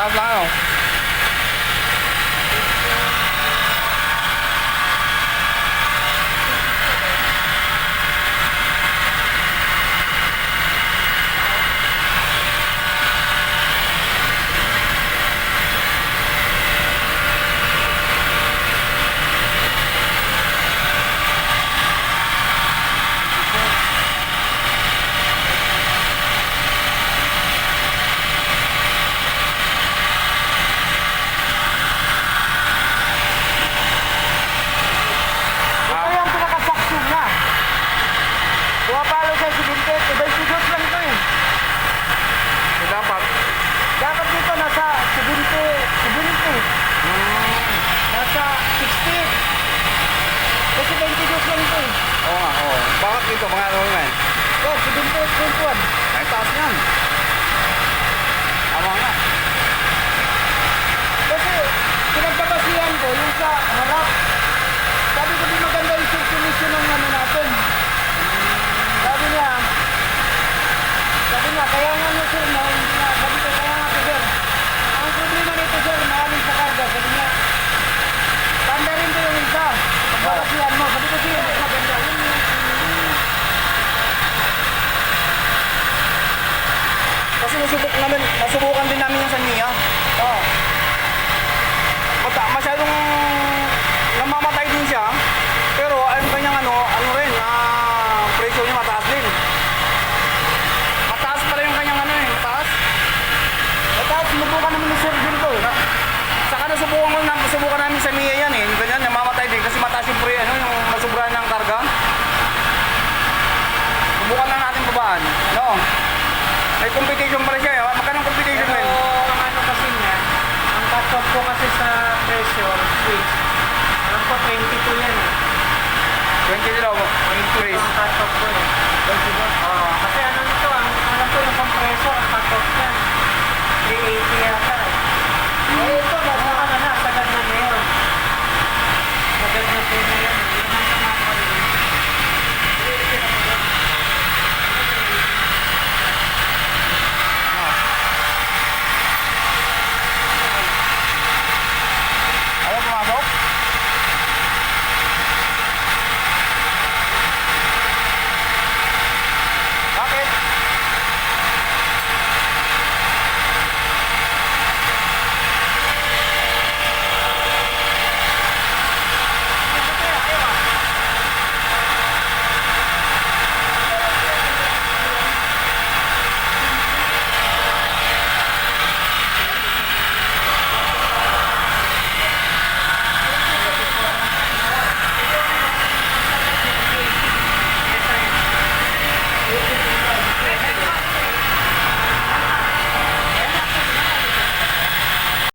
Taas lang ano. Ito yung pinaka-saksyon niya. Pumapalo sa 70, iba'y sigos lang ito eh. So, dapat. Dapat dito nasa 70. Nasa 60. Kasi 20 dos lang ito eh. Oo nga, oo. Bakit dito mga ano naman? Yan, 70.1. Ay, taas yan. Tama nga. Kasi pinagbabasihan ko yung sa harap. Sabi ko di maganda yung circulation ng ano natin. Sabi niya, kaya nga nyo sir, sabi ko kaya nga to sir. Ang problema nito sir, maraming sa karga. Sabi niya, tanda rin ko yung isa. Pagbabasihan mo. Sabi ko sir, maganda yun. Kasi nasubukan din namin yung sa Mia. Oh. Masyadong namamatay din siya. Pero ang kanyang ano rin, presyo niya mataas din. Mataas pala yung kanyang mataas. Tapos sinubukan naman ni Sir Bill ko. Saka nasubukan namin sa Mia yan eh. Yung ganyan, namamatay din kasi mataas yung yung nasubrahan ng karga. Subukan lang natin babaan. No? May competition pala siya. Magkano ang competition Pero din? ang ano kasi niya, ang cut-off ko kasi sa pressure switch, alam ko 22 yan eh. 20 daw. 22 Increase. ang cut-off ko eh.